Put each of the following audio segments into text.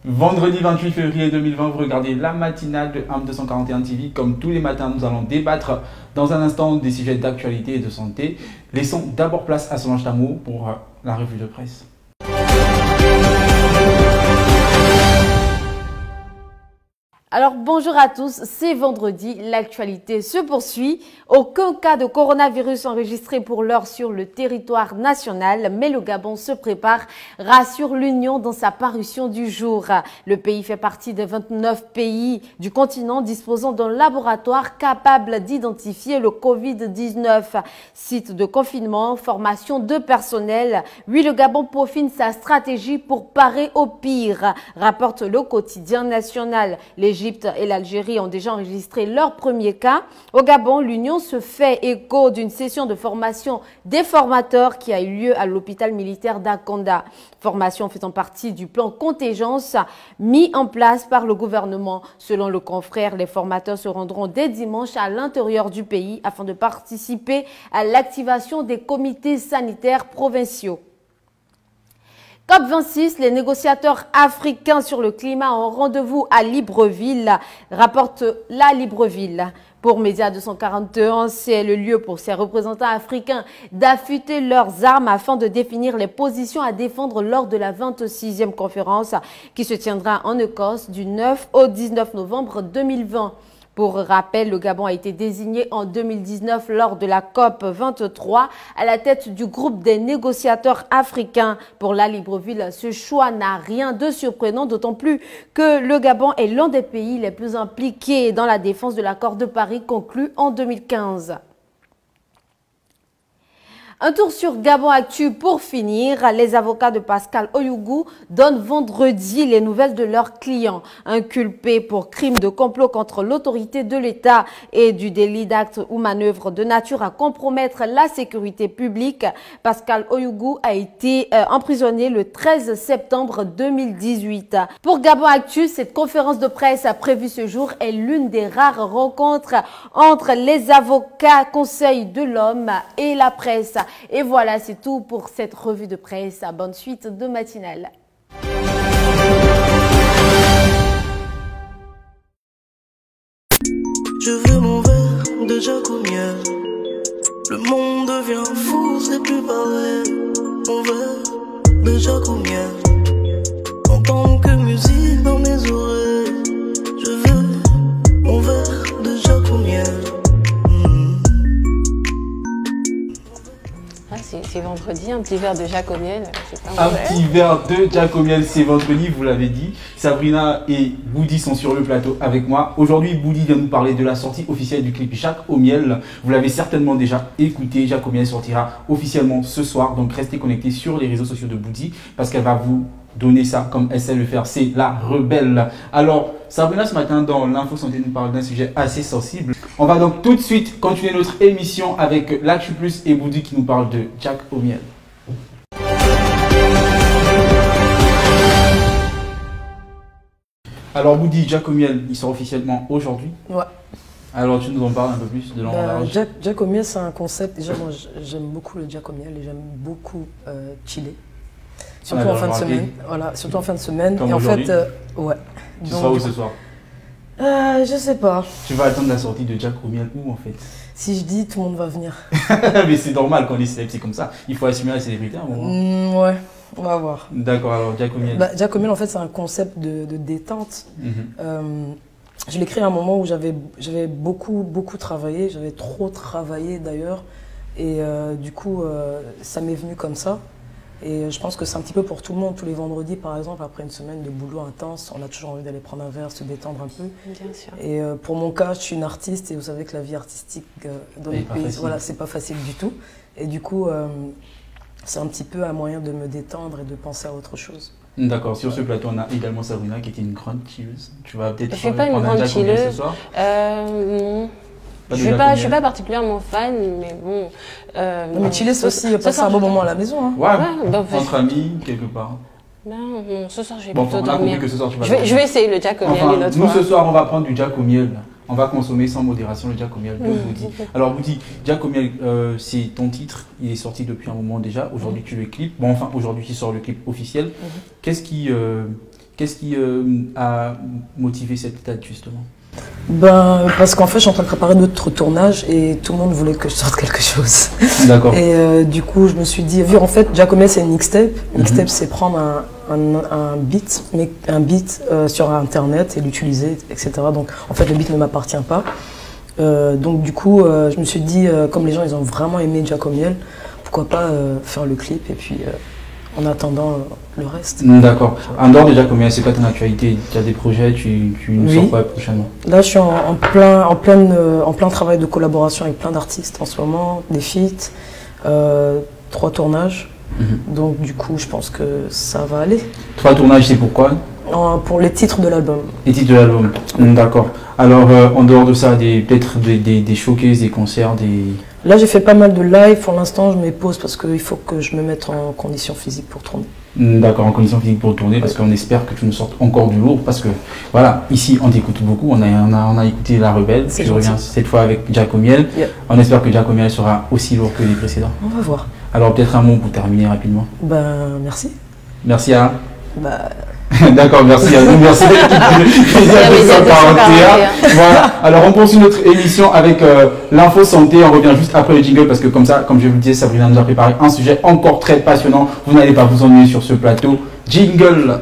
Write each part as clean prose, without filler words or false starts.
Vendredi 28 février 2020, vous regardez la matinale de AM 241 TV. Comme tous les matins, nous allons débattre dans un instant des sujets d'actualité et de santé. Laissons d'abord place à Solange Tameau pour la revue de presse. Alors bonjour à tous, c'est vendredi, l'actualité se poursuit. Aucun cas de coronavirus enregistré pour l'heure sur le territoire national, mais le Gabon se prépare, rassure l'Union dans sa parution du jour. Le pays fait partie des 29 pays du continent disposant d'un laboratoire capable d'identifier le Covid-19. Site de confinement, formation de personnel. Oui, le Gabon peaufine sa stratégie pour parer au pire, rapporte le quotidien national. L'Égypte et l'Algérie ont déjà enregistré leur premier cas. Au Gabon, l'Union se fait écho d'une session de formation des formateurs qui a eu lieu à l'hôpital militaire d'Akonda. Formation faisant partie du plan contingence mis en place par le gouvernement. Selon le confrère, les formateurs se rendront dès dimanche à l'intérieur du pays afin de participer à l'activation des comités sanitaires provinciaux. COP26, les négociateurs africains sur le climat ont rendez-vous à Libreville, rapporte la Libreville. Pour Média 241, c'est le lieu pour ces représentants africains d'affûter leurs armes afin de définir les positions à défendre lors de la 26e conférence qui se tiendra en Écosse du 9 au 19 novembre 2020. Pour rappel, le Gabon a été désigné en 2019 lors de la COP 23 à la tête du groupe des négociateurs africains. Pour la Libreville, ce choix n'a rien de surprenant, d'autant plus que le Gabon est l'un des pays les plus impliqués dans la défense de l'accord de Paris conclu en 2015. Un tour sur Gabon Actu pour finir. Les avocats de Pascal Oyougou donnent vendredi les nouvelles de leurs clients. Inculpé pour crime de complot contre l'autorité de l'État et du délit d'acte ou manœuvre de nature à compromettre la sécurité publique, Pascal Oyougou a été emprisonné le 13 septembre 2018. Pour Gabon Actu, cette conférence de presse prévue ce jour est l'une des rares rencontres entre les avocats, conseils de l'homme et la presse. Et voilà, c'est tout pour cette revue de presse. Bonne suite de matinale. Je veux mon verre de Jacomiel. Le monde devient fou, c'est plus pareil. Mon verre de Jacomiel. En tant que musique dans mes oreilles. Je veux mon verre de Jacomiel. C'est vendredi, un petit verre de Jacomiel. Un petit verre de Jacomiel, c'est vendredi, vous l'avez dit. Sabrina et Boudi sont sur le plateau avec moi. Aujourd'hui, Boudi vient nous parler de la sortie officielle du clip Jacques au miel. Vous l'avez certainement déjà écouté. Jacques au miel sortira officiellement ce soir. Donc restez connectés sur les réseaux sociaux de Boudi parce qu'elle va vous donner ça comme elle sait le faire. C'est la rebelle. Alors, Sabrina, ce matin, dans l'Info Santé, nous parle d'un sujet assez sensible. On va donc tout de suite continuer notre émission avec l'Actu Plus et Boudi qui nous parle de Jacques au miel. Alors Boudi, Jacques au miel, il sort officiellement aujourd'hui. Ouais. Alors tu nous en parles un peu plus de l'emballage. Jack au miel, c'est un concept. Déjà, moi, j'aime beaucoup le Jack au miel et j'aime beaucoup chiller. Surtout en fin de semaine. Voilà, surtout en fin de semaine. Comme et en fait, ouais. Tu seras où ce soir? Je sais pas. Tu vas attendre la sortie de Jacques au miel où en fait? Si je dis, tout le monde va venir. Mais c'est normal quand on est célèbre, c'est comme ça. Il faut assumer la célébrité à un moment. Ouais, on va voir. D'accord, alors Jacques au miel. Jacques au miel, en fait, c'est un concept de détente. Je l'ai créé à un moment où j'avais beaucoup travaillé. J'avais trop travaillé d'ailleurs. Et du coup, ça m'est venu comme ça. Et je pense que c'est un petit peu pour tout le monde. Tous les vendredis, par exemple, après une semaine de boulot intense, on a toujours envie d'aller prendre un verre, se détendre un peu. Bien sûr. Et pour mon cas, je suis une artiste et vous savez que la vie artistique dans les pays, voilà, c'est pas facile du tout. Et du coup, c'est un petit peu un moyen de me détendre et de penser à autre chose. D'accord. Sur ce plateau, on a également Sabrina qui était une grande chilleuse. Tu vas peut-être. Je suis pas une grande chilleuse. Ce soir. Non. Je suis pas particulièrement fan, mais bon. Mais chiller, c'est aussi passer un bon moment à la maison. Hein. Ouais, entre amis, quelque part. Non, ce soir, je vais plutôt dormir. Que ce soir, tu vas je vais essayer le Jack au miel une autre fois. Nous, ce soir, on va prendre du Jack au miel. On va consommer sans modération le Jack au miel de Boudi. Alors Boudi, Jack au miel, c'est ton titre. Il est sorti depuis un moment déjà. Aujourd'hui, tu le clip. Bon, enfin, aujourd'hui, tu sors le clip officiel. Qu'est-ce qui Qu'est-ce qui a motivé cette date justement? Ben, parce qu'en fait, je suis en train de préparer d'autres tournages et tout le monde voulait que je sorte quelque chose. D'accord. Et du coup, je me suis dit, vu en fait, Giacomiel, c'est une mixtape. Mixtape, c'est prendre un beat sur Internet et l'utiliser, etc. Donc, en fait, le beat ne m'appartient pas. Donc, du coup, je me suis dit, comme les gens, ils ont vraiment aimé Giacomiel, pourquoi pas faire le clip et puis en attendant le reste. D'accord. En dehors de Giacomiel, c'est quoi ton actualité? Tu as des projets, tu nous sors quoi prochainement? Là, je suis en plein travail de collaboration avec plein d'artistes en ce moment, des feats, 3 tournages. Donc, du coup, je pense que ça va aller. 3 tournages, c'est pourquoi? Pour les titres de l'album. Les titres de l'album, d'accord. Alors, en dehors de ça, peut-être des showcases, des concerts, des... Là, j'ai fait pas mal de live. Pour l'instant, je me pose parce qu'il faut que je me mette en condition physique pour tourner. D'accord, en condition physique pour tourner, parce qu'on espère que tu nous sortes encore du lourd. Parce que, voilà, ici, on t'écoute beaucoup. On a écouté La Rebelle. Je reviens cette fois avec Giacomiel. On espère que Giacomiel sera aussi lourd que les précédents. On va voir. Alors, peut-être un mot pour terminer rapidement. Ben, merci. Merci à... D'accord, merci à nous, merci à l'équipe de Voilà, alors on poursuit notre émission avec l'info santé, on revient juste après le jingle parce que comme ça, comme je vous le disais, Sabrina nous a préparé un sujet encore très passionnant, vous n'allez pas vous ennuyer sur ce plateau. Jingle.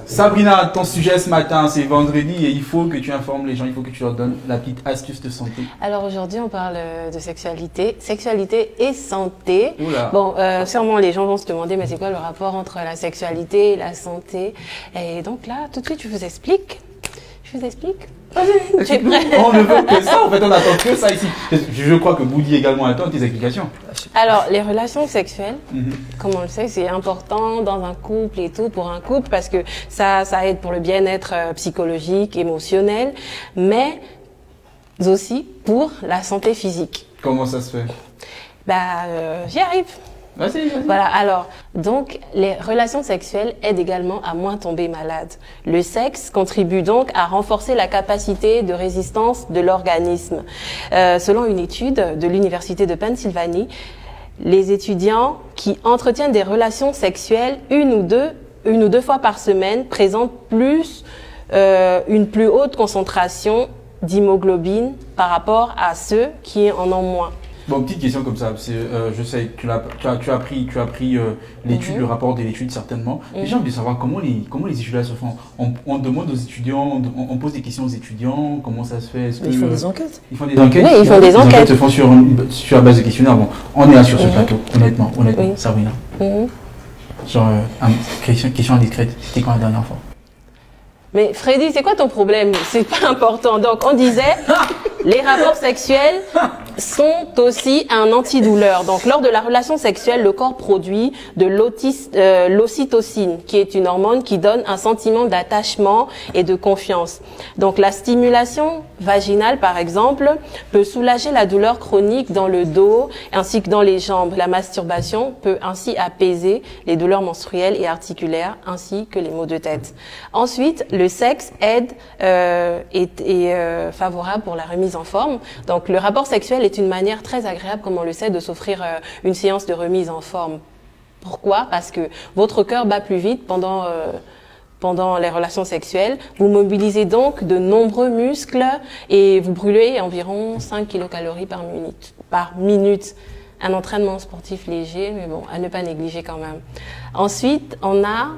Sabrina, ton sujet ce matin, c'est vendredi et il faut que tu informes les gens, il faut que tu leur donnes la petite astuce de santé. Alors aujourd'hui, on parle de sexualité et santé. Oula. Bon, sûrement les gens vont se demander, mais c'est quoi le rapport entre la sexualité et la santé? Et donc là, tout de suite, je vous explique. Je vous explique. Vas-y, on ne veut que ça, en fait, on attend que ça ici. Je crois que Bouli également attend tes explications. Alors, les relations sexuelles, comme on le sait, c'est important dans un couple et tout, pour un couple, parce que ça aide pour le bien-être psychologique, émotionnel, mais aussi pour la santé physique. Comment ça se fait? J'y arrive. Vas-y. Voilà, alors, donc, les relations sexuelles aident également à moins tomber malade. Le sexe contribue donc à renforcer la capacité de résistance de l'organisme. Selon une étude de l'Université de Pennsylvanie, les étudiants qui entretiennent des relations sexuelles une ou deux fois par semaine présentent une plus haute concentration d'hémoglobine par rapport à ceux qui en ont moins. Bon, petite question comme ça, je sais que tu as pris l'étude, le rapport de l'étude certainement. Les gens veulent savoir comment les études se font. On demande aux étudiants, on pose des questions aux étudiants, comment ça se fait? Ils font des enquêtes. Ils font des enquêtes. Oui, ils font des enquêtes. Se font sur la base de questionnaires. Bon, on est là sur ce plateau, honnêtement, Sabrina. Genre, question indiscrète, c'était quand la dernière fois? Mais Freddy, c'est quoi ton problème? C'est pas important. Donc, on disait, les rapports sexuels sont aussi un antidouleur. Donc, lors de la relation sexuelle, le corps produit de l'ocytocine, qui est une hormone qui donne un sentiment d'attachement et de confiance. Donc, la stimulation vaginale, par exemple, peut soulager la douleur chronique dans le dos ainsi que dans les jambes. La masturbation peut ainsi apaiser les douleurs menstruelles et articulaires ainsi que les maux de tête. Ensuite, le sexe aide est favorable pour la remise en forme. Donc, le rapport sexuel est une manière très agréable, comme on le sait, de s'offrir une séance de remise en forme. Pourquoi? Parce que votre cœur bat plus vite pendant les relations sexuelles. Vous mobilisez donc de nombreux muscles et vous brûlez environ 5 kilocalories par minute. Un entraînement sportif léger, mais bon, à ne pas négliger quand même. Ensuite, on a...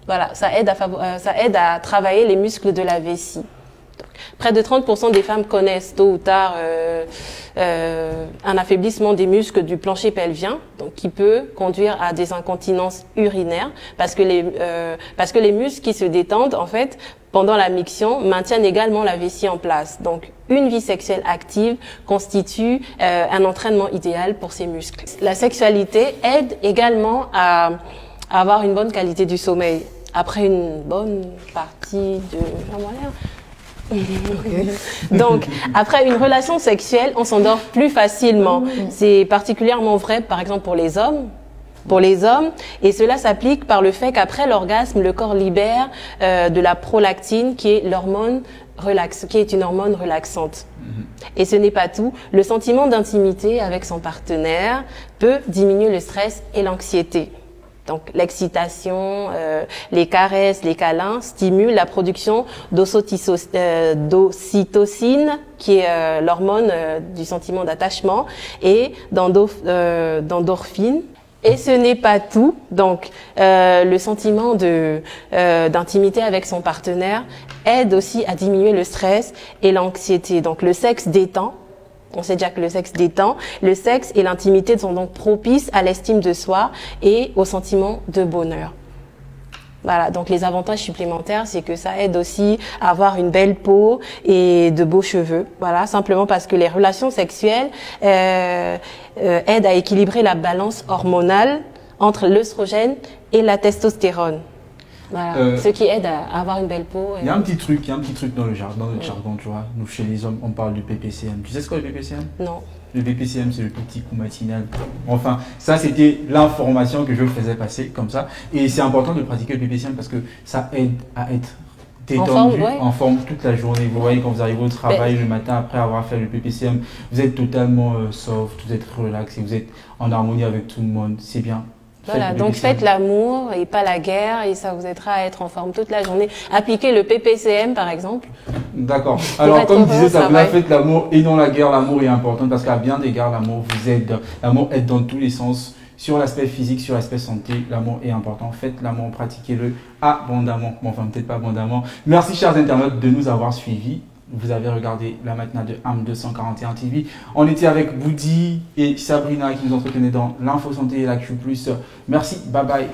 Voilà, ça aide à travailler les muscles de la vessie. Donc, près de 30% des femmes connaissent tôt ou tard un affaiblissement des muscles du plancher pelvien, donc qui peut conduire à des incontinences urinaires, parce que les muscles qui se détendent en fait pendant la miction maintiennent également la vessie en place. Donc, une vie sexuelle active constitue un entraînement idéal pour ces muscles. La sexualité aide également à avoir une bonne qualité du sommeil. Après une bonne partie de... Donc, après une relation sexuelle, on s'endort plus facilement. C'est particulièrement vrai, par exemple, pour les hommes. Et cela s'applique par le fait qu'après l'orgasme, le corps libère de la prolactine, qui est l'hormone relaxe, qui est une hormone relaxante. Et ce n'est pas tout. Le sentiment d'intimité avec son partenaire peut diminuer le stress et l'anxiété. Donc, l'excitation, les caresses, les câlins stimulent la production d'ocytocine, qui est l'hormone du sentiment d'attachement, et d'endorphine. Et ce n'est pas tout. Donc, le sentiment d'intimité avec son partenaire aide aussi à diminuer le stress et l'anxiété. Donc, le sexe détend. On sait déjà que le sexe détend. Le sexe et l'intimité sont donc propices à l'estime de soi et au sentiment de bonheur. Voilà, donc les avantages supplémentaires, c'est que ça aide aussi à avoir une belle peau et de beaux cheveux. Voilà, simplement parce que les relations sexuelles aident à équilibrer la balance hormonale entre l'œstrogène et la testostérone. Voilà, ce qui aide à avoir une belle peau. Il y a un petit truc dans notre jargon, tu vois. Nous, chez les hommes, on parle du PPCM. Tu sais ce qu'est le PPCM? Non. Le PPCM, c'est le petit coup matinal. Enfin, ça, c'était l'information que je faisais passer comme ça. Et c'est important de pratiquer le PPCM parce que ça aide à être détendu, en forme toute la journée. Vous voyez, quand vous arrivez au travail le matin après avoir fait le PPCM, vous êtes totalement soft, vous êtes relax et vous êtes en harmonie avec tout le monde. C'est bien. Voilà, donc faites l'amour et pas la guerre et ça vous aidera à être en forme toute la journée. Appliquez le PPCM par exemple. D'accord. Alors comme disait Sabrina, faites l'amour et non la guerre. L'amour est important parce qu'à bien d'égards, l'amour vous aide. L'amour aide dans tous les sens. Sur l'aspect physique, sur l'aspect santé, l'amour est important. Faites l'amour, pratiquez-le abondamment. Bon, enfin peut-être pas abondamment. Merci chers internautes de nous avoir suivis. Vous avez regardé la matinale de AM 241 TV. On était avec Boudi et Sabrina qui nous entretenaient dans l'info santé et l'actu plus. Merci, bye bye.